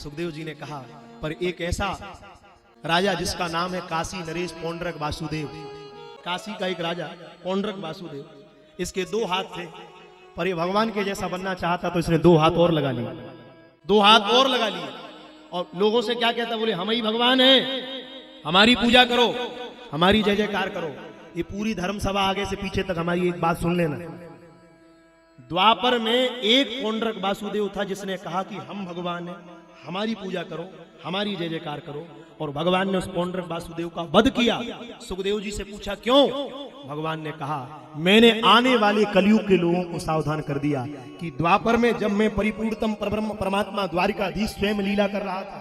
सुखदेव जी ने कहा, पर एक ऐसा राजा जिसका नाम है काशी नरेश पौंड्रक वासुदेव, काशी का एक राजा पौंड्रक वासुदेव, इसके 2 हाथ थे, पर ये भगवान के जैसा बनना चाहता तो इसने 2 हाथ और लगा लिए, 2 हाथ और लगा लिए। और लोगों से क्या कहता, बोले हम ही भगवान हैं, हमारी पूजा करो, हमारी जय जयकार करो। ये पूरी धर्म सभा आगे से पीछे तक हमारी एक बात सुन लेना। द्वापर में एक पौंड्रक वासुदेव था जिसने कहा कि हम भगवान हैं, हमारी पूजा करो, हमारी जय जयकार करो, और भगवान ने उस पौंड्रक वासुदेव का वध किया। सुखदेव जी से पूछा क्यों? भगवान ने कहा, मैंने आने वाले कलयुग के लोगों को सावधान कर दिया कि द्वापर में जब मैं परिपूर्णतम परब्रह्म परमात्मा द्वारिकाधीश स्वयं लीला कर रहा था,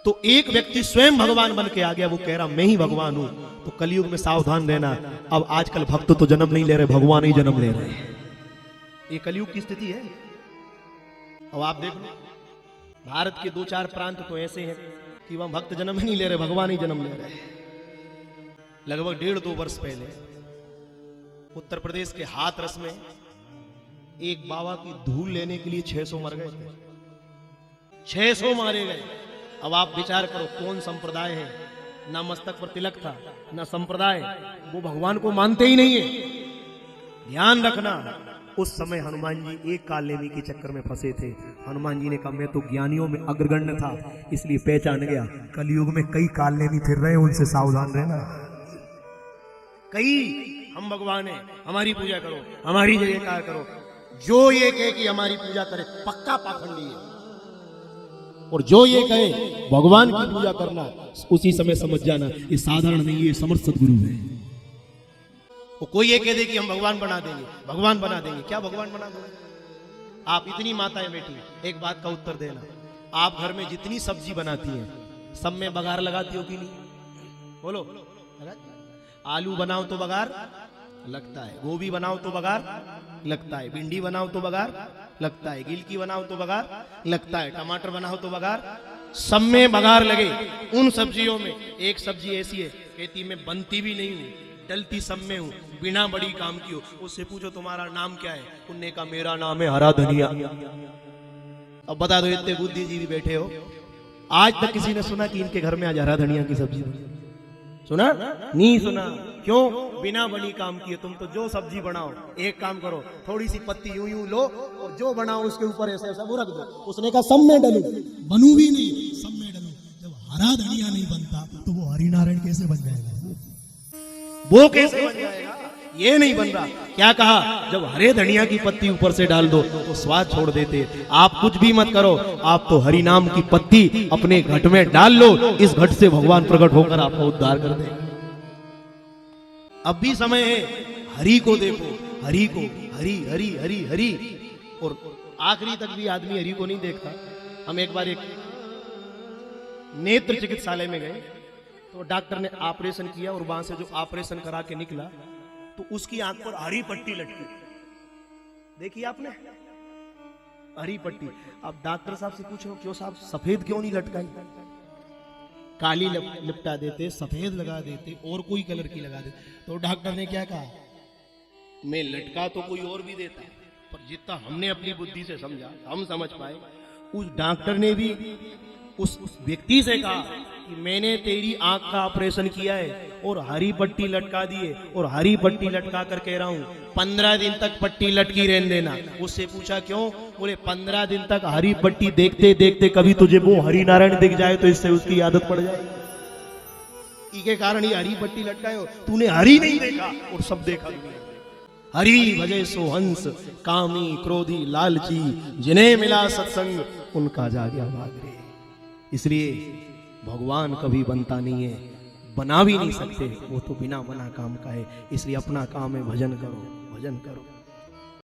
तो एक व्यक्ति स्वयं भगवान बन के आ गया, वो कह रहा मैं ही भगवान हूं। तो कलयुग में सावधान रहना। अब आजकल भक्त तो जन्म नहीं ले रहे, भगवान ही जन्म ले रहे हैं। ये कलयुग की स्थिति है। अब आप देख लो, भारत के 2-4 प्रांत तो ऐसे हैं कि वहां भक्त जन्म ही नहीं ले रहे, भगवान ही जन्म ले रहे हैं। लगभग 1.5-2 वर्ष पहले उत्तर प्रदेश के हाथरस में एक बाबा की धूल लेने के लिए 600 मर गए थे, 600 मारे गए। अब आप विचार करो, कौन संप्रदाय है, ना मस्तक पर तिलक था, ना संप्रदाय, वो भगवान को मानते ही नहीं है। ध्यान रखना, उस समय हनुमान जी एक काल लेने के चक्कर में फंसे थे। हनुमान जी ने कहा, मैं तो ज्ञानियों में अग्रगण्य था, इसलिए पहचान गया कलयुग में कई काल लेनी फिर रहे, उनसे सावधान रहना। कई हम भगवान हैं, हमारी पूजा करो, हमारी जय जयकार करो, जो ये कहे कि हमारी पूजा करे पक्का पाखंडी है, और जो ये कहे भगवान की पूजा करना, उसी समय समझ जाना ये साधारण नहीं, ये समर्थ सदगुरु है। वो कोई ये कह दे कि हम भगवान बना देंगे, भगवान बना देंगे, क्या भगवान बना देंगे? आप इतनी माताएं बेटी, एक बात का उत्तर देना, आप घर में जितनी सब्जी बनाती हैं सब में बघार लगाती हो कि नहीं? बोलो। आलू बनाओ तो बघार लगता है, गोभी बनाओ तो बघार लगता है, भिंडी बनाओ तो बघार लगता है, गिलकी बनाओ तो बघार लगता है, टमाटर बनाओ तो बघार, सब में बघार लगे। उन सब्जियों में एक सब्जी ऐसी है, कहती मैं बनती भी नहीं हूं, डलती सब में हूं, बिना बड़ी काम की हो। उससे पूछो तुम्हारा नाम क्या है, उनने कहा मेरा नाम है हरा धनिया। अब बता दो, इतने बुद्धिजीवी बैठे हो, आज तक किसी ने सुना कि इनके घर में आज हरा धनिया की सब्जी बनी? सुना? नहीं सुना। क्यों? बिना बड़ी काम किए। तुम तो जो सब्जी बनाओ, एक काम करो, थोड़ी सी पत्ती यूं यूं लो और जो बनाओ उसके ऊपर ऐसा ऐसा वो रख दो। उसने कहा सब में डालू, बनू भी नहीं, सब में डालू। जब हरा धनिया नहीं बनता तो वो हरिनारायण कैसे बन जाएगा? वो कैसे बन जाएगा? ये नहीं बन रहा। क्या कहा? जब हरे धनिया की पत्ती ऊपर से डाल दो तो स्वाद छोड़ देते। आप कुछ भी मत करो, आप तो हरि नाम की पत्ती अपने घट में डाल लो, इस घट से भगवान प्रकट होकर आपका उद्धार कर देंगे। अब भी समय है, हरि को देखो, हरि को, हरि हरि हरि हरि। और आखिरी तक भी आदमी हरि को नहीं देखता। हम एक बार एक नेत्र चिकित्सालय में गए तो डॉक्टर ने ऑपरेशन किया और वहां से जो ऑपरेशन करा के निकला तो उसकी आंख पर हरी पट्टी लटकी। देखिए आपने हरी पट्टी। अब डॉक्टर साहब से पूछो, क्यों साहब सफेद क्यों नहीं लटकाई? काली लिपटा देते, सफेद लगा देते, और कोई कलर की लगा देते। तो डॉक्टर ने क्या कहा, मैं लटका तो कोई और भी देता, पर जितना हमने अपनी बुद्धि से समझा, हम समझ पाए, उस डॉक्टर ने भी उस व्यक्ति से कहा कि मैंने तेरी आंख का ऑपरेशन किया है और हरी पट्टी लटका दी है, और हरी पट्टी लटका कर कह रहा हूं 15 दिन तक पट्टी लटकी रहने देना। उससे पूछा क्यों? बोले 15 दिन तक हरी पट्टी देखते देखते कभी तुझे वो हरि नारायण दिख जाए तो इससे उसकी आदत पड़ जाएगी। इसके कारण ही हरी पट्टी लटकाए हो। तूने हरी नहीं देखा और सब देखा। हरि भजे सो हंस, कामी क्रोधी लालची, जिन्हें मिला सत्संग उनका जागया भाग रे। इसलिए भगवान कभी बनता नहीं है, बना भी नहीं सकते, वो तो बिना बना काम का है। इसलिए अपना काम है भजन करो, भजन करो।